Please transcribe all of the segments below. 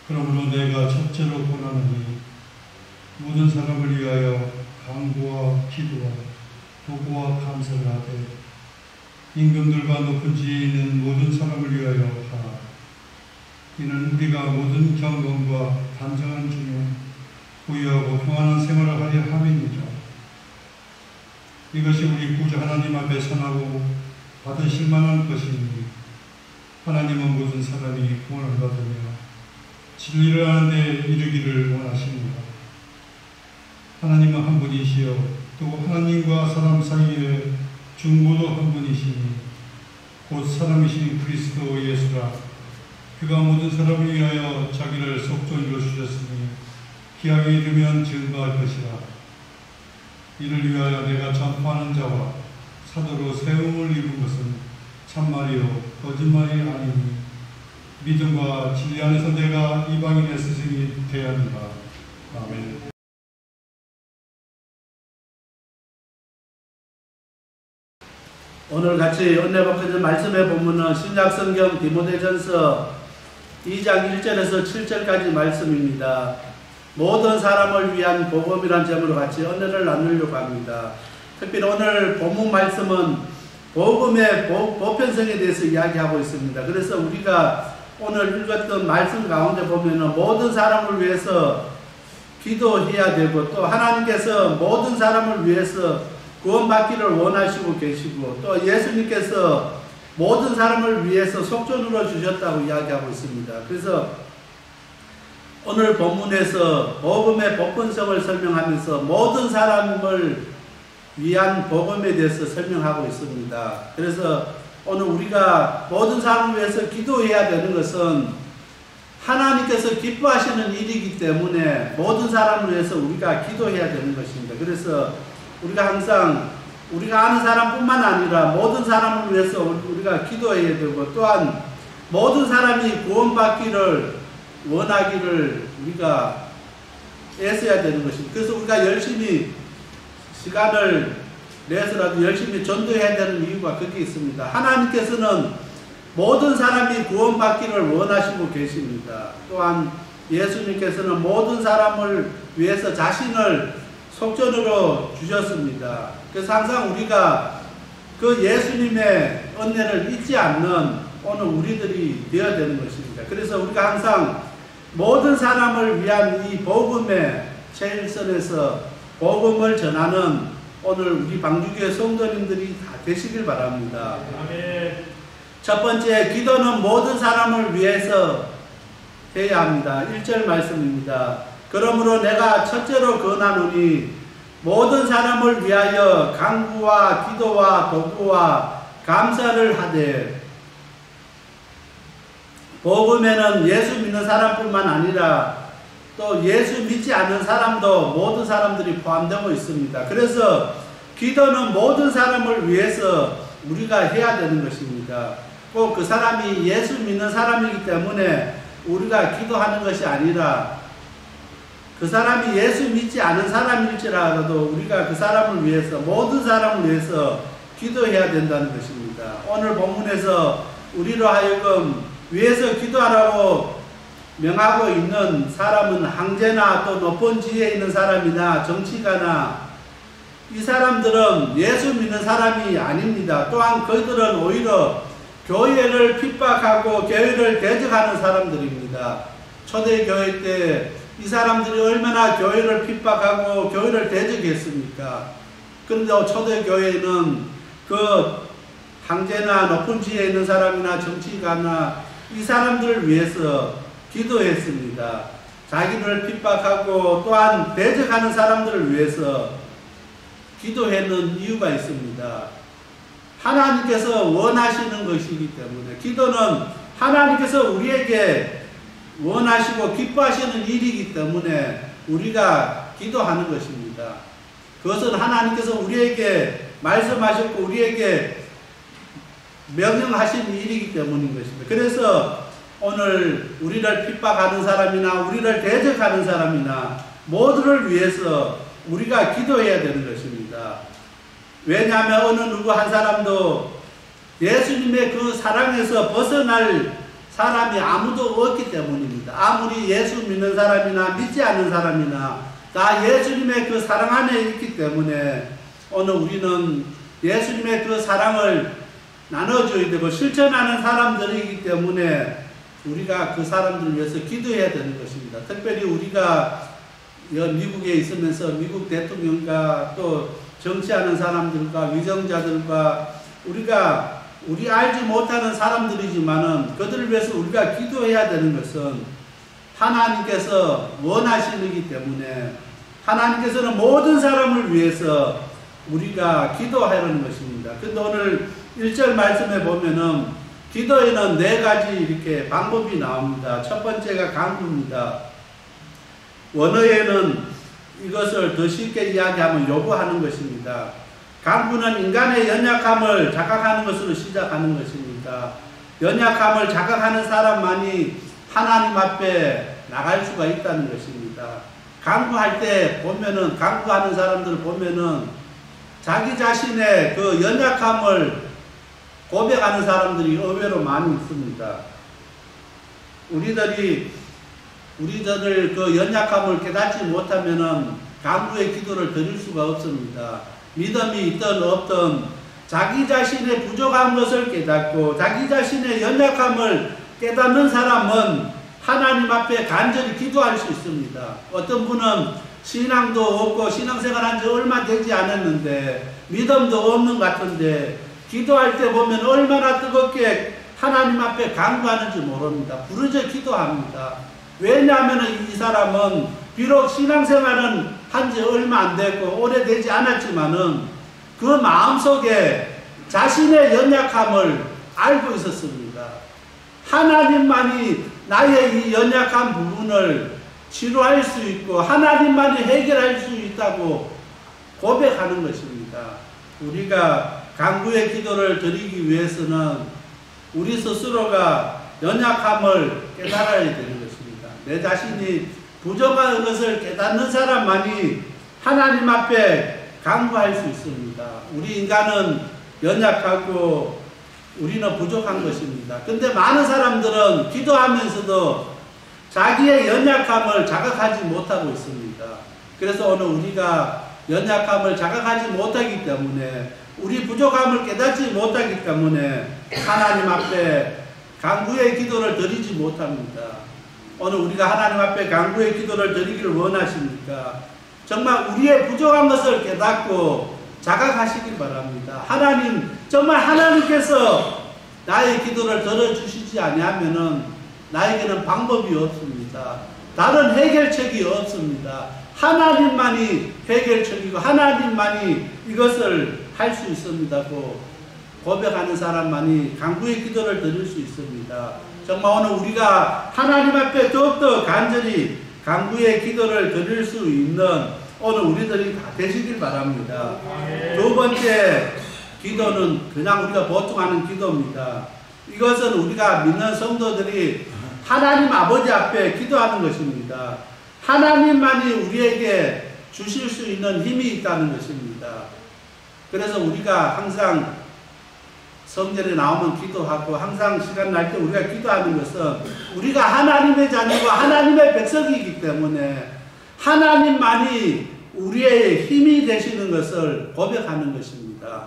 그러므로 내가 첫째로 권하노니 모든 사람을 위하여 간구와 기도와 도구와 감사를 하되 임금들과 높은 지위에 있는 모든 사람을 위하여 하라. 이는 우리가 모든 경건과 단정한 중에 부유하고 평안한 생활을 하려 함이니라. 이것이 우리 구주 하나님 앞에 선하고 받으실 만한 것이니 하나님은 모든 사람이 구원을 받으며 진리를 하는 데 이르기를 원하십니다. 하나님은 한 분이시요 또 하나님과 사람 사이에 중보도 한 분이시니 곧 사람이신 그리스도 예수라. 그가 모든 사람을 위하여 자기를 속전으로 주셨으니 기약에 이르면 증거할 것이라. 이를 위하여 내가 전파하는 자와 사도로 세움을 입은 것은 참말이요 거짓말이 아니니 믿음과 진리 안에서 내가 이방인의 스승이 되었노라. 아멘. 오늘 같이 은혜 받는 말씀의 본문은 신약성경 디모데전서 2장 1절에서 7절까지 말씀입니다. 모든 사람을 위한 복음이라는 제목으로 같이 은혜를 나누려고 합니다. 특별히 오늘 본문 말씀은 복음의 보편성에 대해서 이야기하고 있습니다. 그래서 우리가 오늘 읽었던 말씀 가운데 보면은 모든 사람을 위해서 기도해야 되고 또 하나님께서 모든 사람을 위해서 구원받기를 원하시고 계시고 또 예수님께서 모든 사람을 위해서 속전으로 주셨다고 이야기하고 있습니다. 그래서 오늘 본문에서 복음의 보편성을 설명하면서 모든 사람을 위한 복음에 대해서 설명하고 있습니다. 그래서 오늘 우리가 모든 사람을 위해서 기도해야 되는 것은 하나님께서 기뻐하시는 일이기 때문에 모든 사람을 위해서 우리가 기도해야 되는 것입니다. 그래서 우리가 항상 우리가 아는 사람뿐만 아니라 모든 사람을 위해서 우리가 기도해야 되고 또한 모든 사람이 구원받기를 원하기를 우리가 애써야 되는 것입니다. 그래서 우리가 열심히 시간을 내서라도 열심히 전도해야 되는 이유가 거기 있습니다. 하나님께서는 모든 사람이 구원받기를 원하시고 계십니다. 또한 예수님께서는 모든 사람을 위해서 자신을 속전으로 주셨습니다. 그래서 항상 우리가 그 예수님의 은혜를 잊지 않는 오늘 우리들이 되어야 되는 것입니다. 그래서 우리가 항상 모든 사람을 위한 이 복음의 최일선에서 복음을 전하는 오늘 우리 방주교회 성도님들이 다 되시길 바랍니다. 아멘. 첫 번째, 기도는 모든 사람을 위해서 해야 합니다. 1절 말씀입니다. 그러므로 내가 첫째로 권하노니 모든 사람을 위하여 간구와 기도와 도구와 감사를 하되. 복음에는 예수 믿는 사람뿐만 아니라 또 예수 믿지 않는 사람도 모든 사람들이 포함되고 있습니다. 그래서 기도는 모든 사람을 위해서 우리가 해야 되는 것입니다. 꼭 그 사람이 예수 믿는 사람이기 때문에 우리가 기도하는 것이 아니라 그 사람이 예수 믿지 않은 사람일지라도 우리가 그 사람을 위해서 모든 사람을 위해서 기도해야 된다는 것입니다. 오늘 본문에서 우리로 하여금 위해서 기도하라고 명하고 있는 사람은 황제나 또 높은 지위에 있는 사람이나 정치가나 이 사람들은 예수 믿는 사람이 아닙니다. 또한 그들은 오히려 교회를 핍박하고 교회를 대적하는 사람들입니다. 초대교회 때 이 사람들이 얼마나 교회를 핍박하고 교회를 대적했습니까? 그런데 초대교회는 그 황제나 높은 지위에 있는 사람이나 정치가나 이 사람들을 위해서 기도했습니다. 자기를 핍박하고 또한 대적하는 사람들을 위해서 기도하는 이유가 있습니다. 하나님께서 원하시는 것이기 때문에 기도는 하나님께서 우리에게 원하시고 기뻐하시는 일이기 때문에 우리가 기도하는 것입니다. 그것은 하나님께서 우리에게 말씀하셨고 우리에게 명령하신 일이기 때문인 것입니다. 그래서 오늘 우리를 핍박하는 사람이나 우리를 대적하는 사람이나 모두를 위해서 우리가 기도해야 되는 것입니다. 왜냐하면 어느 누구 한 사람도 예수님의 그 사랑에서 벗어날 사람이 아무도 없기 때문입니다. 아무리 예수 믿는 사람이나 믿지 않는 사람이나 다 예수님의 그 사랑 안에 있기 때문에 오늘 우리는 예수님의 그 사랑을 나눠줘야 되고 실천하는 사람들이기 때문에 우리가 그 사람들을 위해서 기도해야 되는 것입니다. 특별히 우리가 미국에 있으면서 미국 대통령과 또 정치하는 사람들과 위정자들과 우리 알지 못하는 사람들이지만은 그들을 위해서 우리가 기도해야 되는 것은 하나님께서 원하시기 때문에 하나님께서는 모든 사람을 위해서 우리가 기도하라는 것입니다. 근데 오늘 1절 말씀에 보면은 기도에는 4가지 이렇게 방법이 나옵니다. 첫 번째가 간구입니다. 원어에는 이것을 더 쉽게 이야기하면 요구하는 것입니다. 간구는 인간의 연약함을 자각하는 것으로 시작하는 것입니다. 연약함을 자각하는 사람만이 하나님 앞에 나갈 수가 있다는 것입니다. 간구할 때 보면은, 간구하는 사람들을 보면은 자기 자신의 그 연약함을 고백하는 사람들이 의외로 많이 있습니다. 우리들을 그 연약함을 깨닫지 못하면은 간구의 기도를 드릴 수가 없습니다. 믿음이 있든 없든 자기 자신의 부족한 것을 깨닫고 자기 자신의 연약함을 깨닫는 사람은 하나님 앞에 간절히 기도할 수 있습니다. 어떤 분은 신앙도 없고 신앙생활한 지 얼마 되지 않았는데 믿음도 없는 것 같은데 기도할 때 보면 얼마나 뜨겁게 하나님 앞에 간구하는지 모릅니다. 부르짖어 기도합니다. 왜냐하면 이 사람은 비록 신앙생활은 한 지 얼마 안 됐고 오래되지 않았지만은 그 마음속에 자신의 연약함을 알고 있었습니다. 하나님만이 나의 이 연약한 부분을 치료할 수 있고 하나님만이 해결할 수 있다고 고백하는 것입니다. 우리가 간구의 기도를 드리기 위해서는 우리 스스로가 연약함을 깨달아야 되는 것입니다. 내 자신이 부족한 것을 깨닫는 사람만이 하나님 앞에 간구할 수 있습니다. 우리 인간은 연약하고 우리는 부족한 것입니다. 근데 많은 사람들은 기도하면서도 자기의 연약함을 자각하지 못하고 있습니다. 그래서 오늘 우리가 연약함을 자각하지 못하기 때문에 우리 부족함을 깨닫지 못하기 때문에 하나님 앞에 간구의 기도를 드리지 못합니다. 오늘 우리가 하나님 앞에 간구의 기도를 드리기를 원하십니까? 정말 우리의 부족한 것을 깨닫고 자각하시길 바랍니다. 정말 하나님께서 나의 기도를 들어주시지 아니하면은 나에게는 방법이 없습니다. 다른 해결책이 없습니다. 하나님만이 해결책이고 하나님만이 이것을 할 수 있습니다고 고백하는 사람만이 간구의 기도를 드릴 수 있습니다. 정말 오늘 우리가 하나님 앞에 더욱더 간절히 간구의 기도를 드릴 수 있는 오늘 우리들이 다 되시길 바랍니다. 두 번째 기도는 그냥 우리가 보통 하는 기도입니다. 이것은 우리가 믿는 성도들이 하나님 아버지 앞에 기도하는 것입니다. 하나님만이 우리에게 주실 수 있는 힘이 있다는 것입니다. 그래서 우리가 항상 성전에 나오면 기도하고 항상 시간 날 때 우리가 기도하는 것은 우리가 하나님의 자녀고 하나님의 백성이기 때문에 하나님만이 우리의 힘이 되시는 것을 고백하는 것입니다.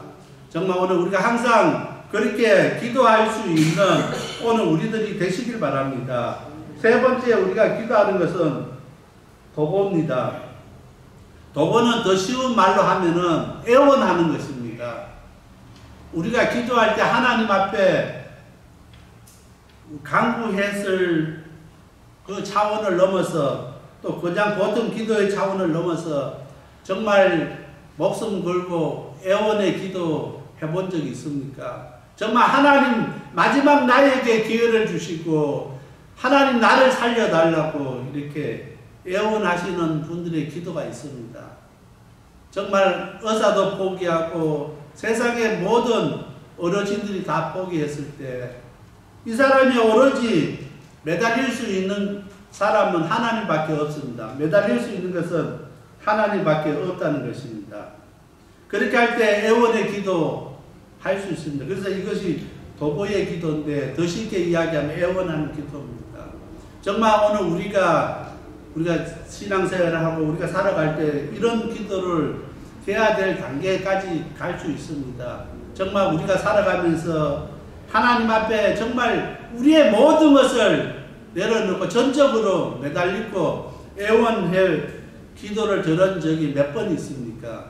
정말 오늘 우리가 항상 그렇게 기도할 수 있는 오늘 우리들이 되시길 바랍니다. 세 번째 우리가 기도하는 것은 도고입니다. 도고는 더 쉬운 말로 하면은 애원하는 것입니다. 우리가 기도할 때 하나님 앞에 간구했을 그 차원을 넘어서 또 그냥 보통 기도의 차원을 넘어서 정말 목숨 걸고 애원의 기도 해본 적이 있습니까? 정말 하나님 마지막 나에게 기회를 주시고 하나님 나를 살려달라고 이렇게 애원하시는 분들의 기도가 있습니다. 정말 의사도 포기하고 세상의 모든 어르신들이 다 포기했을 때 이 사람이 오로지 매달릴 수 있는 사람은 하나님밖에 없습니다. 매달릴 수 있는 것은 하나님밖에 없다는 것입니다. 그렇게 할 때 애원의 기도 할 수 있습니다. 그래서 이것이 도보의 기도인데 더 쉽게 이야기하면 애원하는 기도입니다. 정말 오늘 우리가 신앙생활을 하고 우리가 살아갈 때 이런 기도를 해야 될 단계까지 갈 수 있습니다. 정말 우리가 살아가면서 하나님 앞에 정말 우리의 모든 것을 내려놓고 전적으로 매달리고 애원할 기도를 들은 적이 몇 번 있습니까?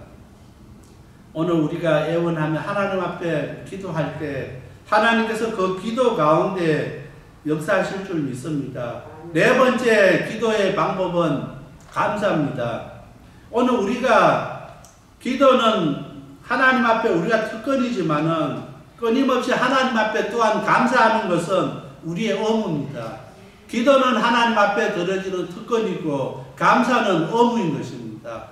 오늘 우리가 애원하면 하나님 앞에 기도할 때 하나님께서 그 기도 가운데 역사하실 줄 믿습니다. 네 번째 기도의 방법은 감사입니다. 오늘 우리가 기도는 하나님 앞에 우리가 특권이지만은 끊임없이 하나님 앞에 또한 감사하는 것은 우리의 의무입니다. 기도는 하나님 앞에 드려지는 특권이고 감사는 의무인 것입니다.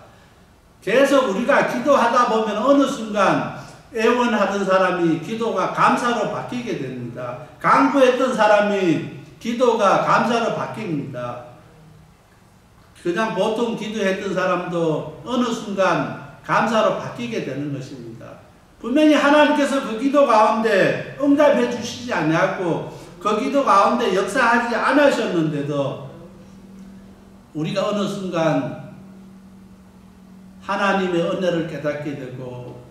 계속 우리가 기도하다 보면 어느 순간 애원하던 사람이 기도가 감사로 바뀌게 됩니다. 간구했던 사람이 기도가 감사로 바뀝니다. 그냥 보통 기도했던 사람도 어느 순간 감사로 바뀌게 되는 것입니다. 분명히 하나님께서 그 기도 가운데 응답해 주시지 않냐고 그 기도 가운데 역사하지 않으셨는데도 우리가 어느 순간 하나님의 은혜를 깨닫게 되고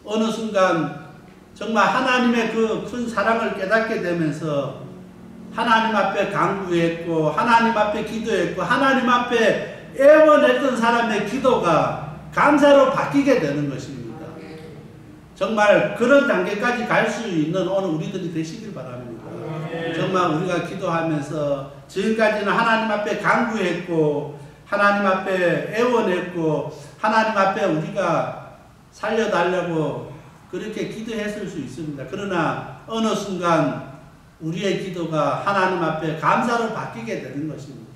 어느 순간 정말 하나님의 그 큰 사랑을 깨닫게 되면서 하나님 앞에 간구했고 하나님 앞에 기도했고 하나님 앞에 애원했던 사람의 기도가 감사로 바뀌게 되는 것입니다. 정말 그런 단계까지 갈 수 있는 오늘 우리들이 되시길 바랍니다. 정말 우리가 기도하면서 지금까지는 하나님 앞에 간구했고 하나님 앞에 애원했고 하나님 앞에 우리가 살려달라고 그렇게 기도했을 수 있습니다. 그러나 어느 순간 우리의 기도가 하나님 앞에 감사로 바뀌게 되는 것입니다.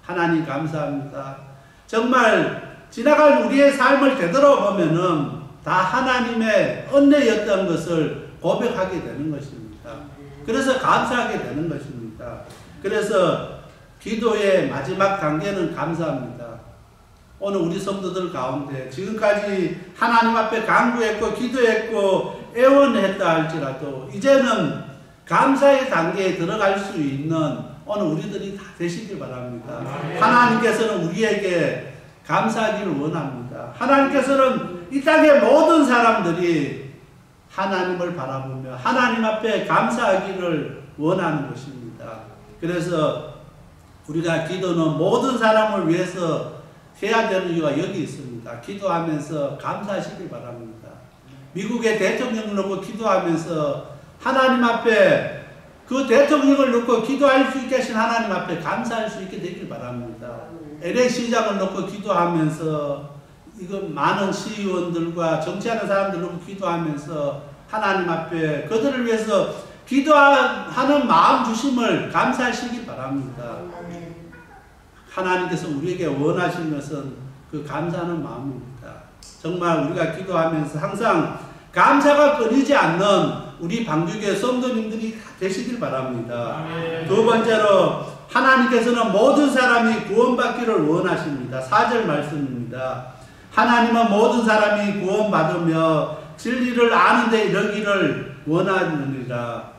하나님 감사합니다. 정말 지나간 우리의 삶을 되돌아보면은 다 하나님의 은혜였던 것을 고백하게 되는 것입니다. 그래서 감사하게 되는 것입니다. 그래서 기도의 마지막 단계는 감사합니다. 오늘 우리 성도들 가운데 지금까지 하나님 앞에 간구했고 기도했고 애원했다 할지라도 이제는 감사의 단계에 들어갈 수 있는 오늘 우리들이 다 되시길 바랍니다. 하나님께서는 우리에게 감사하기를 원합니다. 하나님께서는 이 땅의 모든 사람들이 하나님을 바라보며 하나님 앞에 감사하기를 원하는 것입니다. 그래서 우리가 기도는 모든 사람을 위해서 해야 되는 이유가 여기 있습니다. 기도하면서 감사하시길 바랍니다. 미국의 대통령을 놓고 기도하면서 하나님 앞에 그 대통령을 놓고 기도할 수 있게 하신 하나님 앞에 감사할 수 있게 되길 바랍니다. LA 시장을 놓고 기도하면서 이거 많은 시의원들과 정치하는 사람들 놓고 기도하면서 하나님 앞에 그들을 위해서 기도하는 마음 주심을 감사하시기 바랍니다. 하나님께서 우리에게 원하시는 것은 그 감사하는 마음입니다. 정말 우리가 기도하면서 항상 감사가 끊이지 않는 우리 방주교회 성도님들이 다 되시길 바랍니다. 두 번째로 하나님께서는 모든 사람이 구원받기를 원하십니다. 4절 말씀입니다. 하나님은 모든 사람이 구원받으며 진리를 아는 데 이르기를 원하느니라.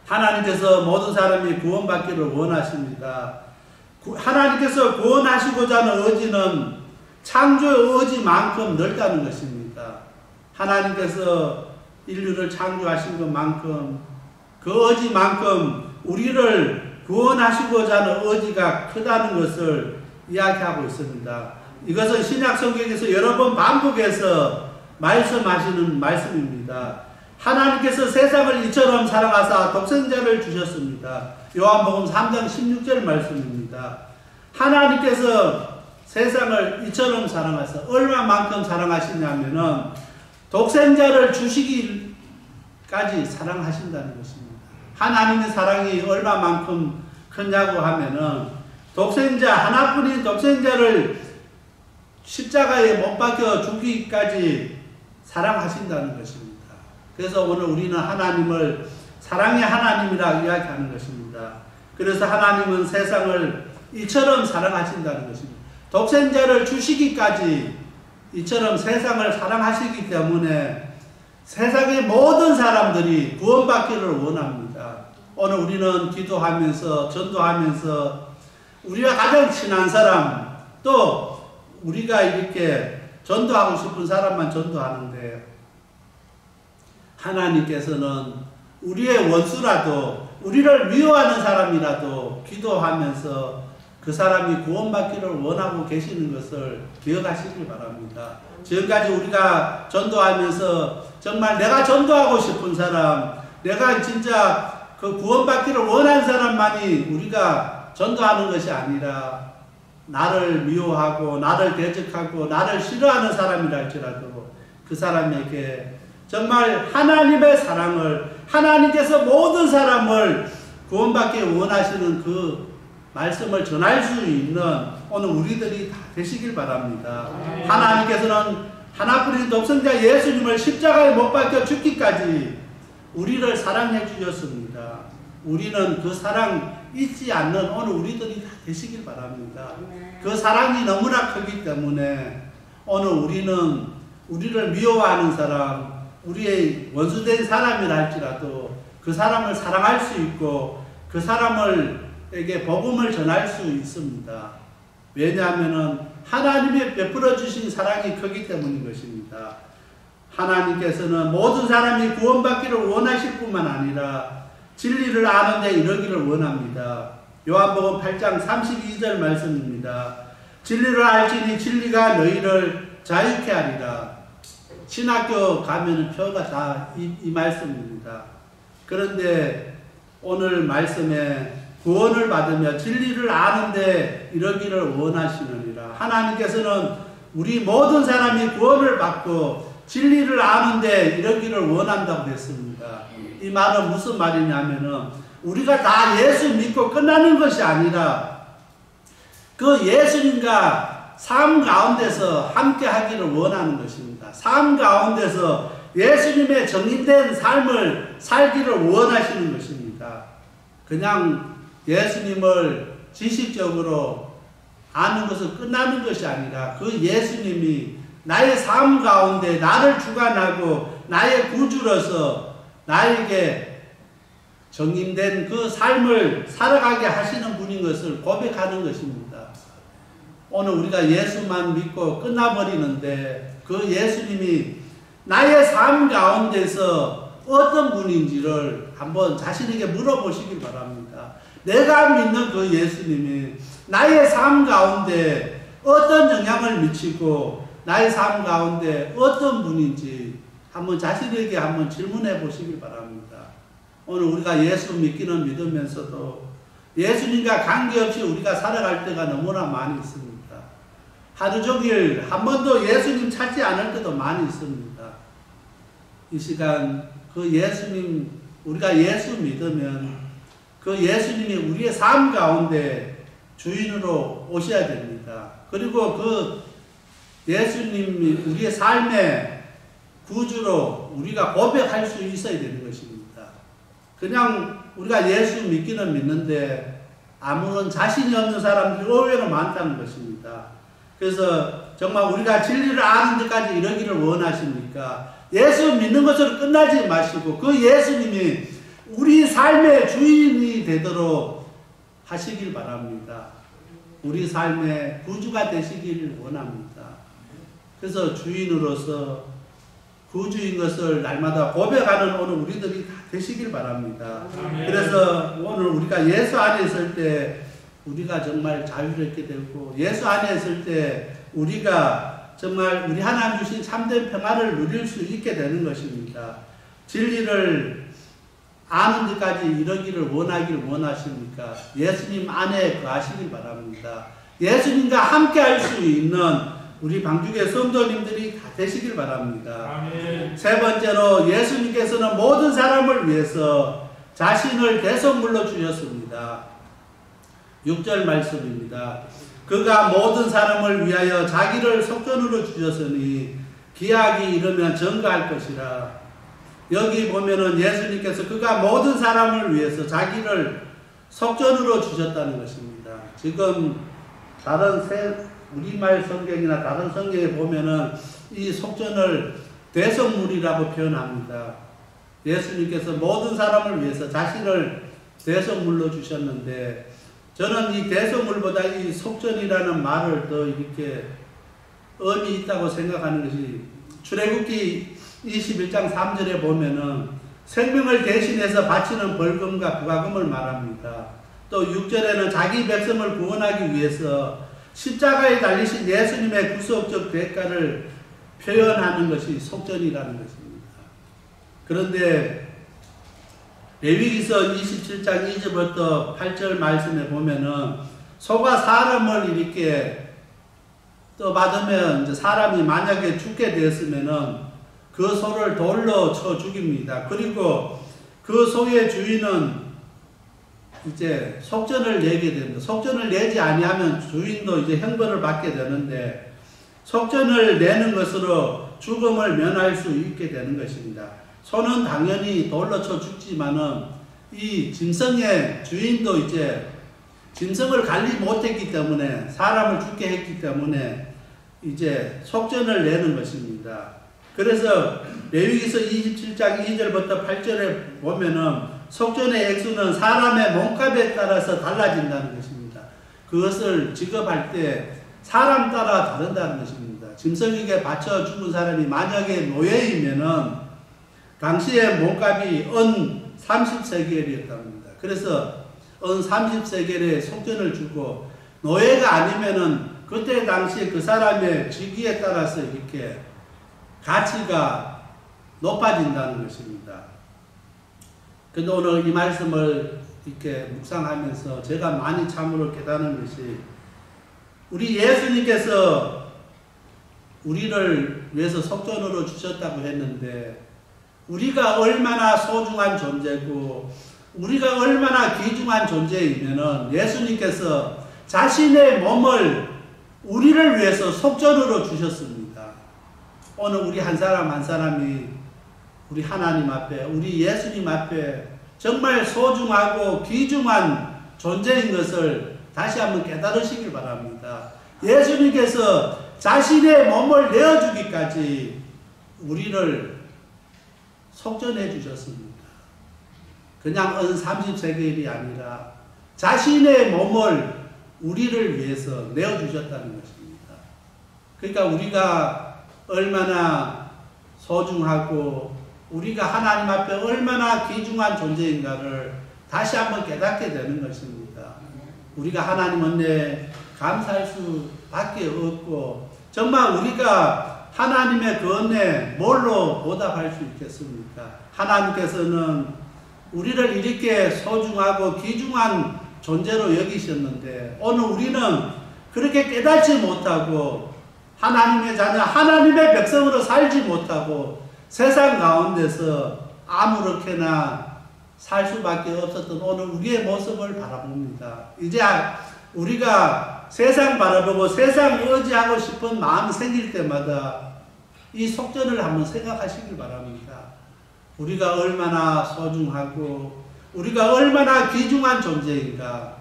하나님께서 모든 사람이 구원받기를 원하십니다. 하나님께서 구원하시고자 하는 의지는 창조의 의지만큼 넓다는 것입니다. 하나님께서 인류를 창조하신 것만큼 그 의지만큼 우리를 구원하시고자 하는 의지가 크다는 것을 이야기하고 있습니다. 이것은 신약 성경에서 여러 번 반복해서 말씀하시는 말씀입니다. 하나님께서 세상을 이처럼 사랑하사 독생자를 주셨습니다. 요한복음 3장 16절 말씀입니다. 하나님께서 세상을 이처럼 사랑하사 얼마만큼 사랑하시냐면은 독생자를 주시기까지 사랑하신다는 것입니다. 하나님의 사랑이 얼마만큼 크냐고 하면은 독생자 하나뿐인 독생자를 십자가에 못 박혀 죽기까지 사랑하신다는 것입니다. 그래서 오늘 우리는 하나님을 사랑의 하나님이라 이야기하는 것입니다. 그래서 하나님은 세상을 이처럼 사랑하신다는 것입니다. 독생자를 주시기까지 이처럼 세상을 사랑하시기 때문에 세상의 모든 사람들이 구원받기를 원합니다. 오늘 우리는 기도하면서 전도하면서 우리가 가장 친한 사람, 또 우리가 이렇게 전도하고 싶은 사람만 전도하는데, 하나님께서는 우리의 원수라도, 우리를 미워하는 사람이라도 기도하면서 그 사람이 구원받기를 원하고 계시는 것을 기억하시길 바랍니다. 지금까지 우리가 전도하면서 정말 내가 전도하고 싶은 사람, 내가 진짜 그 구원받기를 원하는 사람만이 우리가 전도하는 것이 아니라, 나를 미워하고 나를 대적하고 나를 싫어하는 사람이라 할지라도 그 사람에게 정말 하나님의 사랑을, 하나님께서 모든 사람을 구원받기 원하시는 그 말씀을 전할 수 있는 오늘 우리들이 다 되시길 바랍니다. 하나님께서는 하나뿐인 독생자 예수님을 십자가에 못 박혀 죽기까지 우리를 사랑해 주셨습니다. 우리는 그 사랑 잊지 않는 오늘 우리들이 다 되시길 바랍니다. 그 사랑이 너무나 크기 때문에 오늘 우리는 우리를 미워하는 사람, 우리의 원수된 사람이라 할지라도 그 사람을 사랑할 수 있고 그 사람에게 복음을 전할 수 있습니다. 왜냐하면 하나님이 베풀어 주신 사랑이 크기 때문인 것입니다. 하나님께서는 모든 사람이 구원받기를 원하실 뿐만 아니라 진리를 아는데 이르기를 원합니다. 요한복음 8장 32절 말씀입니다. 진리를 알지니 진리가 너희를 자유케 하리라. 신학교 가면 표가 다 이 말씀입니다. 그런데 오늘 말씀에 구원을 받으며 진리를 아는데 이르기를 원하시느니라. 하나님께서는 우리 모든 사람이 구원을 받고 진리를 아는데 이르기를 원한다고 했습니다. 이 말은 무슨 말이냐면은 우리가 다 예수 믿고 끝나는 것이 아니라 그 예수님과 삶 가운데서 함께 하기를 원하는 것입니다. 삶 가운데서 예수님의 정인된 삶을 살기를 원하시는 것입니다. 그냥 예수님을 지식적으로 아는 것은 끝나는 것이 아니라 그 예수님이 나의 삶 가운데 나를 주관하고 나의 구주로서 나에게 정인된 그 삶을 살아가게 하시는 분인 것을 고백하는 것입니다. 오늘 우리가 예수만 믿고 끝나버리는데 그 예수님이 나의 삶 가운데서 어떤 분인지를 한번 자신에게 물어보시길 바랍니다. 내가 믿는 그 예수님이 나의 삶 가운데 어떤 영향을 미치고 나의 삶 가운데 어떤 분인지 한번 자신에게 한번 질문해 보시길 바랍니다. 오늘 우리가 예수 믿기는 믿으면서도 예수님과 관계없이 우리가 살아갈 때가 너무나 많이 있습니다. 하루 종일 한 번도 예수님 찾지 않을 때도 많이 있습니다. 이 시간 그 예수님, 우리가 예수 믿으면 그 예수님이 우리의 삶 가운데 주인으로 오셔야 됩니다. 그리고 그 예수님이 우리의 삶의 구주로 우리가 고백할 수 있어야 되는 것입니다. 그냥 우리가 예수 믿기는 믿는데 아무런 자신이 없는 사람들이 의외로 많다는 것입니다. 그래서 정말 우리가 진리를 아는 데까지 이르기를 원하십니까? 예수 믿는 것으로 끝나지 마시고 그 예수님이 우리 삶의 주인이 되도록 하시길 바랍니다. 우리 삶의 구주가 되시기를 원합니다. 그래서 주인으로서 구주인 것을 날마다 고백하는 오늘 우리들이 다 되시길 바랍니다. 그래서 오늘 우리가 예수 안에 있을 때 우리가 정말 자유롭게 되고 예수 안에 있을 때 우리가 정말 우리 하나님 주신 참된 평화를 누릴 수 있게 되는 것입니다. 진리를 아는 데까지 이르기를 원하기를 원하십니까? 예수님 안에 거하시길 바랍니다. 예수님과 함께 할 수 있는 우리 방주교 성도님들이 다 되시길 바랍니다. 아멘. 세 번째로 예수님께서는 모든 사람을 위해서 자신을 대속물로 주셨습니다. 6절 말씀입니다. 그가 모든 사람을 위하여 자기를 속전으로 주셨으니 기약이 이르면 전가할 것이라. 여기 보면은 예수님께서 그가 모든 사람을 위해서 자기를 속전으로 주셨다는 것입니다. 지금 다른 우리말 성경이나 다른 성경에 보면은 이 속전을 대속물이라고 표현합니다. 예수님께서 모든 사람을 위해서 자신을 대속물로 주셨는데, 저는 이 대속물보다 이 속전이라는 말을 더 이렇게 의미 있다고 생각하는 것이, 출애굽기 21장 3절에 보면은 생명을 대신해서 바치는 벌금과 부가금을 말합니다. 또 6절에는 자기 백성을 구원하기 위해서 십자가에 달리신 예수님의 구속적 대가를 표현하는 것이 속전이라는 것입니다. 그런데 레위기서 27장 2절부터 8절 말씀에 보면은 소가 사람을 이렇게 떠받으면, 이제 사람이 만약에 죽게 되었으면은 그 소를 돌로 쳐 죽입니다. 그리고 그 소의 주인은 이제 속전을 내게 됩니다. 속전을 내지 아니하면 주인도 이제 형벌을 받게 되는데, 속전을 내는 것으로 죽음을 면할 수 있게 되는 것입니다. 소는 당연히 돌로 쳐 죽지만은 이 짐승의 주인도 이제 짐승을 관리 못했기 때문에, 사람을 죽게 했기 때문에 이제 속전을 내는 것입니다. 그래서 레위기서 27장 2절부터 8절에 보면은 속전의 액수는 사람의 몸값에 따라서 달라진다는 것입니다. 그것을 지급할 때 사람 따라 다른다는 것입니다. 짐승에게 바쳐 죽은 사람이 만약에 노예이면은 당시의 몸값이 은 30세겔이었답니다. 그래서 은 30세겔에 속전을 주고, 노예가 아니면은 그때 당시에 그 사람의 직위에 따라서 이렇게 가치가 높아진다는 것입니다. 근데 오늘 이 말씀을 이렇게 묵상하면서 제가 많이 참으로 깨닫는 것이, 우리 예수님께서 우리를 위해서 속전으로 주셨다고 했는데, 우리가 얼마나 소중한 존재고 우리가 얼마나 귀중한 존재이면은 예수님께서 자신의 몸을 우리를 위해서 속전으로 주셨습니다. 오늘 우리 한 사람 한 사람이 우리 하나님 앞에, 우리 예수님 앞에 정말 소중하고 귀중한 존재인 것을 다시 한번 깨달으시길 바랍니다. 예수님께서 자신의 몸을 내어주기까지 우리를 속전해 주셨습니다. 그냥 은 30세겔이 아니라 자신의 몸을 우리를 위해서 내어주셨다는 것입니다. 그러니까 우리가 얼마나 소중하고 우리가 하나님 앞에 얼마나 귀중한 존재인가를 다시 한번 깨닫게 되는 것입니다. 우리가 하나님 은혜에 감사할 수밖에 없고, 정말 우리가 하나님의 그 은혜에 뭘로 보답할 수 있겠습니까? 하나님께서는 우리를 이렇게 소중하고 귀중한 존재로 여기셨는데, 오늘 우리는 그렇게 깨닫지 못하고 하나님의 자녀, 하나님의 백성으로 살지 못하고 세상 가운데서 아무렇게나 살 수밖에 없었던 오늘 우리의 모습을 바라봅니다. 이제 우리가 세상 바라보고 세상 의지하고 싶은 마음이 생길 때마다 이 속전을 한번 생각하시길 바랍니다. 우리가 얼마나 소중하고 우리가 얼마나 귀중한 존재인가,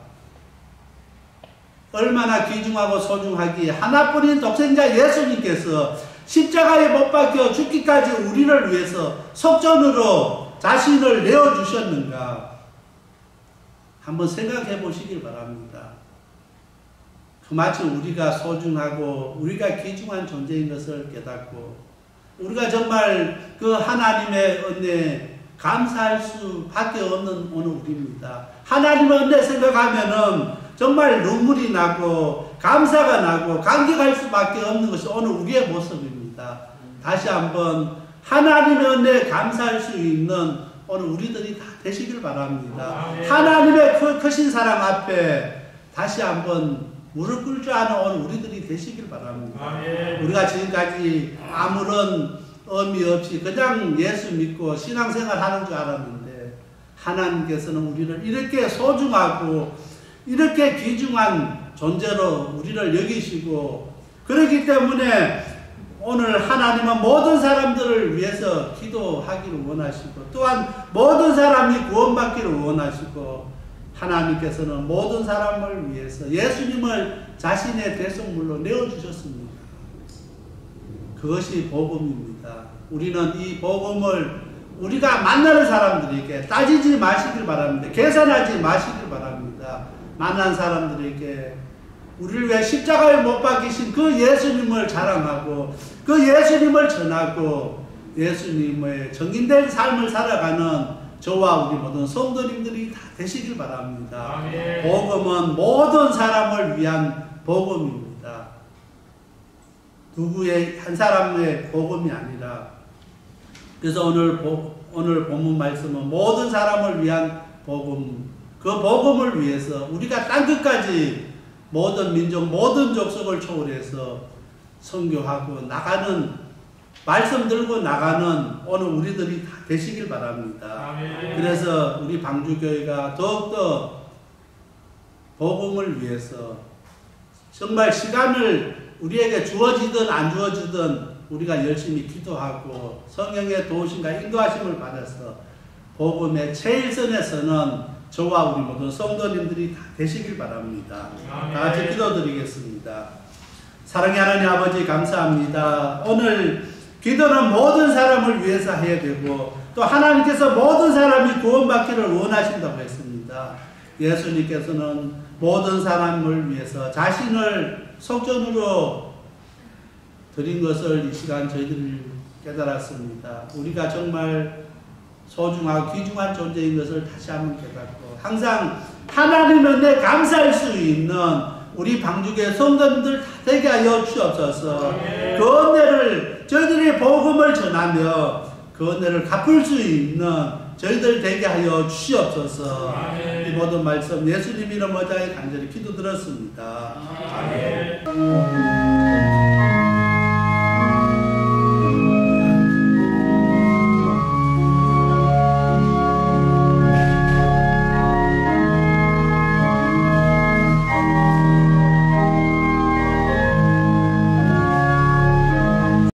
얼마나 귀중하고 소중하기에 하나뿐인 독생자 예수님께서 십자가에 못 박혀 죽기까지 우리를 위해서 속전으로 자신을 내어주셨는가 한번 생각해 보시길 바랍니다. 그마치 우리가 소중하고 우리가 귀중한 존재인 것을 깨닫고 우리가 정말 그 하나님의 은혜에 감사할 수밖에 없는 오늘 우리입니다. 하나님의 은혜 생각하면은 정말 눈물이 나고 감사가 나고 감격할 수밖에 없는 것이 오늘 우리의 모습입니다. 다시 한번 하나님의 은혜에 감사할 수 있는 오늘 우리들이 다 되시길 바랍니다. 하나님의 그 크신 사랑 앞에 다시 한번 무릎 꿇지 않은 오늘 우리들이 되시길 바랍니다. 우리가 지금까지 아무런 의미 없이 그냥 예수 믿고 신앙생활 하는 줄 알았는데 하나님께서는 우리를 이렇게 소중하고 이렇게 귀중한 존재로 우리를 여기시고, 그렇기 때문에 오늘 하나님은 모든 사람들을 위해서 기도하기를 원하시고 또한 모든 사람이 구원받기를 원하시고, 하나님께서는 모든 사람을 위해서 예수님을 자신의 대속물로 내어주셨습니다. 그것이 복음입니다. 우리는 이 복음을 우리가 만나는 사람들에게 따지지 마시길 바랍니다. 계산하지 마시길 바랍니다. 만난 사람들에게 우리를 위해 십자가에 못 박히신 그 예수님을 자랑하고 그 예수님을 전하고 예수님의 정인된 삶을 살아가는 저와 우리 모든 성도님들이 다 되시길 바랍니다. 아멘. 복음은 모든 사람을 위한 복음입니다. 누구의 한 사람의 복음이 아니라, 그래서 오늘 본문 말씀은 모든 사람을 위한 복음, 그 복음을 위해서 우리가 땅끝까지 모든 민족, 모든 족속을 초월해서 선교하고 나가는, 말씀 들고 나가는 오늘 우리들이 다 되시길 바랍니다. 아멘. 그래서 우리 방주교회가 더욱더 복음을 위해서 정말 시간을 우리에게 주어지든 안 주어지든 우리가 열심히 기도하고 성령의 도우심과 인도하심을 받아서 복음의 최일선에서는 저와 우리 모든 성도님들이 다 되시길 바랍니다. 아멘. 다 같이 기도드리겠습니다. 사랑의 하나님 아버지 감사합니다. 오늘 기도는 모든 사람을 위해서 해야 되고 또 하나님께서 모든 사람이 구원받기를 원하신다고 했습니다. 예수님께서는 모든 사람을 위해서 자신을 속전으로 드린 것을 이 시간 저희들이 깨달았습니다. 우리가 정말 소중하고 귀중한 존재인 것을 다시 한번 깨닫고 항상 하나님 은혜에 감사할 수 있는 우리 방주교회 성도님들 다 되게 하여 주옵소서. 아멘. 그 은혜를 저희들이 복음을 전하며 그 은혜를 갚을 수 있는 저희들 되게 하여 주시옵소서. 아멘. 이 모든 말씀 예수님 이름 어자에 간절히 기도드렸습니다. 아멘.